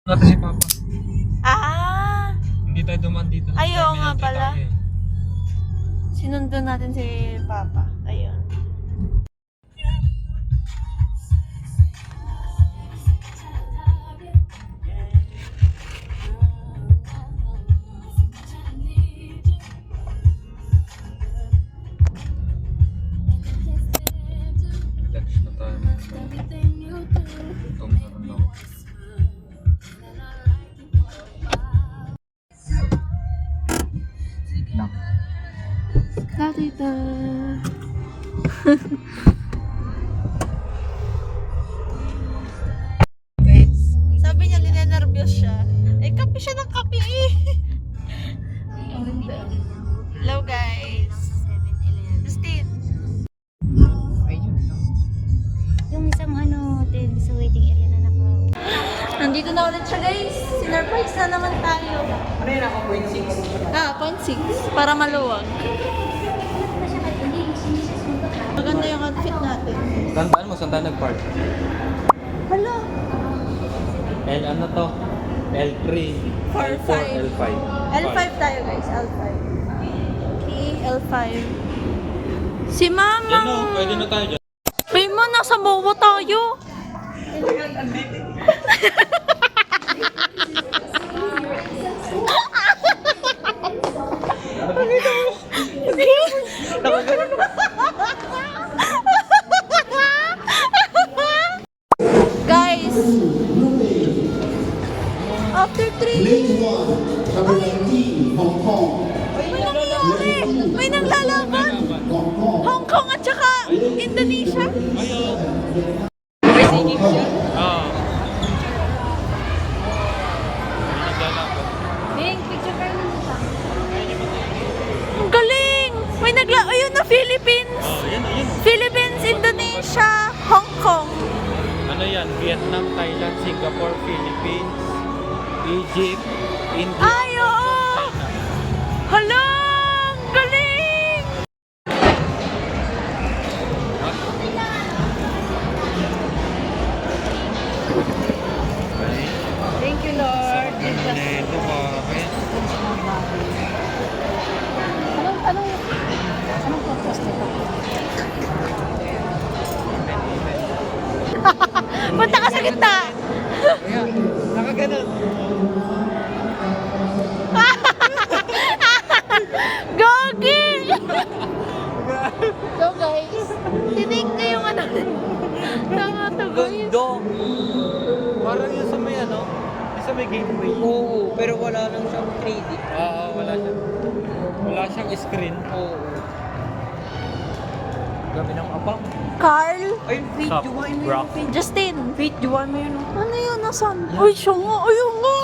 Natin si Papa. Ah! Hindi tayo dumaan dito. Ayaw nga Terminal pala. tayo eh. Sinundo natin si Papa. Ayun. Lunch na tayo. Gutom na rin ako. Lang. Tatita. Sabi niya, linenervyos siya. Eh, kape siya ng kape eh. Hello guys. Christine. Yung isang hotel sa waiting area na nako. Nandito na ulit siya guys. Sinurprise na naman tayo. Ano yun ako? 0.6? Ah, 0.6. Para maluwag. Maganda yung outfit natin. Tandaan mo, saan tayo nag-park? Hala. L ano to? L3, L4, L5. L5 tayo guys. L5. Okay, L5. Si Mama. Yan o, pwede na tayo dyan. May mo, nasa MOA tayo. Guys, after 3 Lane 1, number 19, Hong Kong. may nangyayari. May naglalaban. Hong Kong. Hong Kong at saka Indonesia. May sigig siya? Oo. Naglalaban. Bing, picture kayo nito pa. Ang galing! May ayun na Philippines. Oh, yan. Philippines, Indonesia, Hong Kong. Ano yan? Vietnam, Thailand, Singapore, Philippines, Egypt, India. Ay, oo! Hala! Ang galing! Thank you, Lord. Ito bakit? Anong purpose nito? Punta ka sa gitna! Nakaganon. Gogi! So guys, tinig na yung ano. Tama to guys. Gando. Parang yung sa may ano? Yung sa may gateway. Oo, pero wala lang siyang 3D. Oo, wala siya. Wala siyang screen. Oo. Gabi ng abang. Carl, Ay, wait, Stop. juwain mo Rock. yun. Justin. Wait, juwain mo yun. Ano yun? Nasaan? Ay, siya nga. Ayun nga.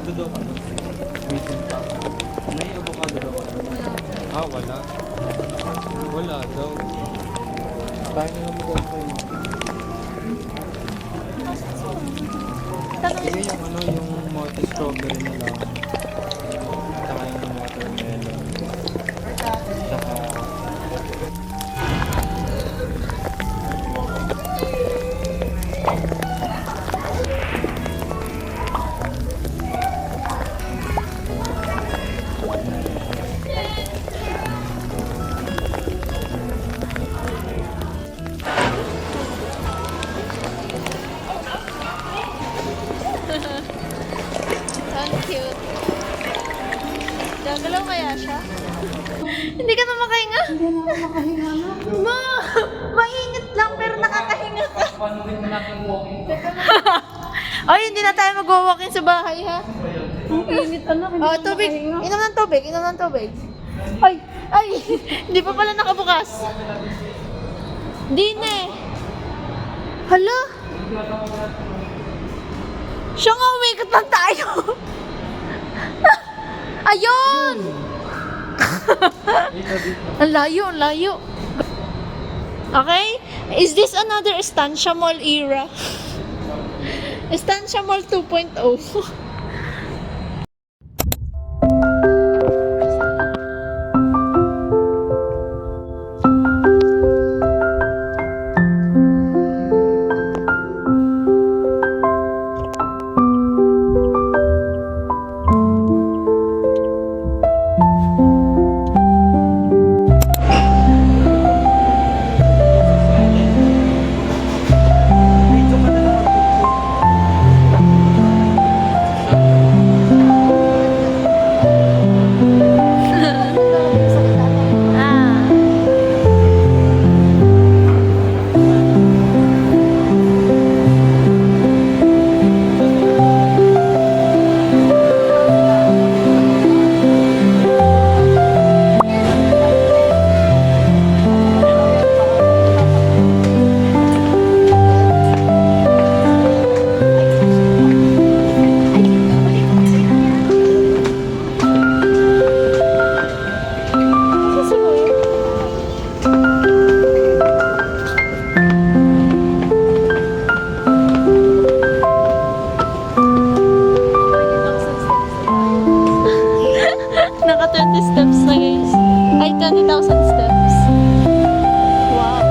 avocado daw kami. Waiting pa. May avocado daw kami. Ah, wala. Wala daw. Tayo na naman daw kayo. Tanong Sige yung ano, yung multi strawberry na lang. Saka yung watermelon. Saka... Ang cute. Gagalaw kaya siya? Hindi ka na makahinga? Hindi na ako makahinga. Ma! Mainit lang pero nakakahinga ka. Panunin mo natin walking. Ay, hindi na tayo mag-walking sa bahay, ha? Init, anak. Oh, tubig. Inom ng tubig. Inom ng tubig. Ay! Ay! Hindi pa pala nakabukas. Hindi na eh. Hala? Siya nga, umikot lang tayo. Ayun! Ang layo, ang layo. Okay? Is this another Estancia Mall era? Estancia Mall 2.0. Naka 20 steps na guys. Ay, 20,000 steps. Wow.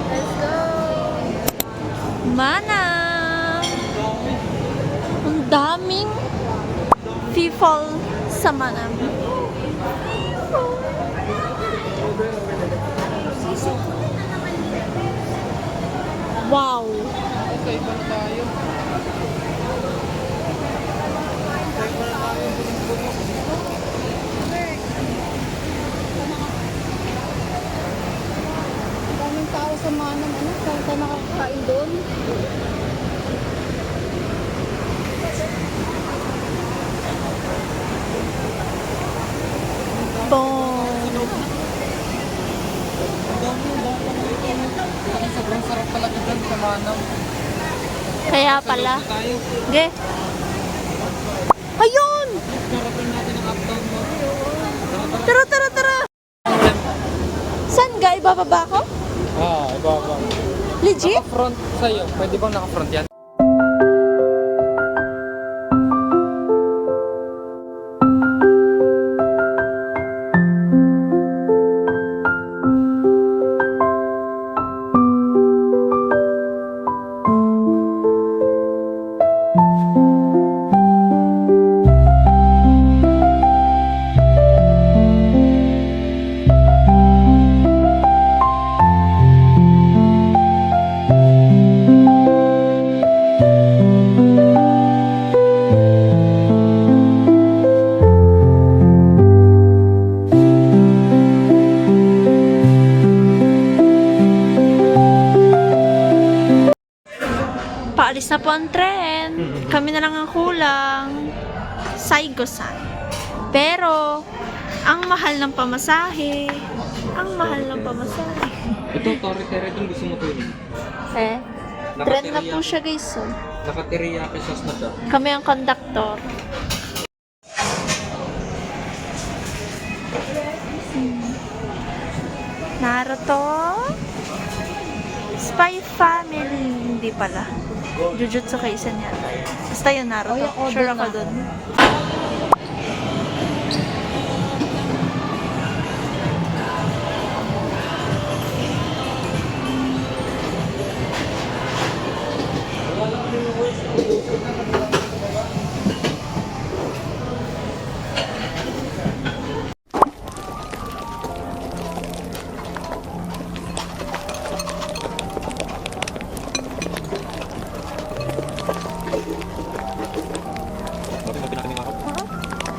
Let's go. Manang! Ang daming people sa Manang. Wow! Okay, ibang tayo. Daming tao sa Manang, ano, saan ka nakakain doon? Boom! Sobrang sarap talaga dyan sa Manang. Kaya pala. Tayo. Ge. Ayun! Narating natin ang uptown mo. Tara, tara, tara! Saan ga? Ibababa ko? Ah, ibaba. Legit? Naka-front sa'yo. Pwede bang naka-front yan? Paalis na po ang tren. Kami na lang ang kulang. Saigosan. Pero, ang mahal ng pamasahe. Ang mahal ng pamasahe. Ito, Torre-Terre din gusto mo to yun. Eh, trend na po siya guys. So. Naka-teriyaki sauce na siya. Kami ang conductor. Naruto. Spy Family. Hindi pala. Jujutsu Kaisen yata yun. Basta yun Naruto. Sure ako dun. Bakit mo pinakaming ako?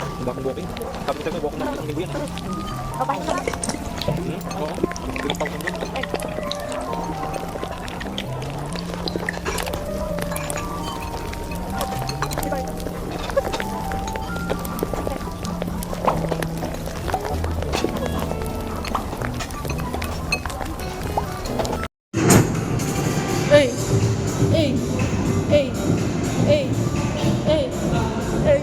Ang bakong booking. Sabi ko sa'yo, booking na ang linggo yan. O, pahin ka ba? Oo. Pinagpawag mo doon. Hey! Hey! Hey! Hey! Hey! Hey!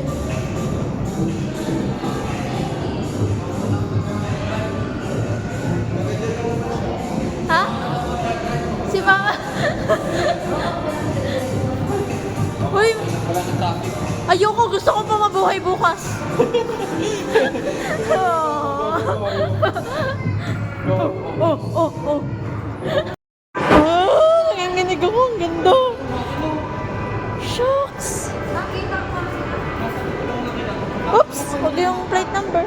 Ha? Si Mama? Uy! Ayoko, gusto ko pa mabuhay bukas. Oh, oh, oh. Ah, nanginginig ako. Ang ganda. Shucks. Oops. Huwag yung plate number.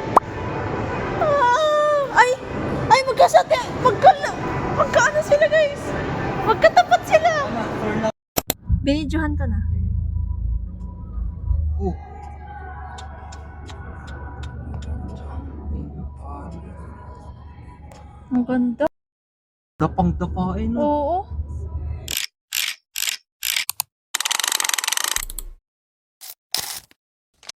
Ah, ay! Ay, magkaano sila, guys? Magkatapat sila. Binidyohan ka na. Ang ganda. Dapang-dapain. Oo.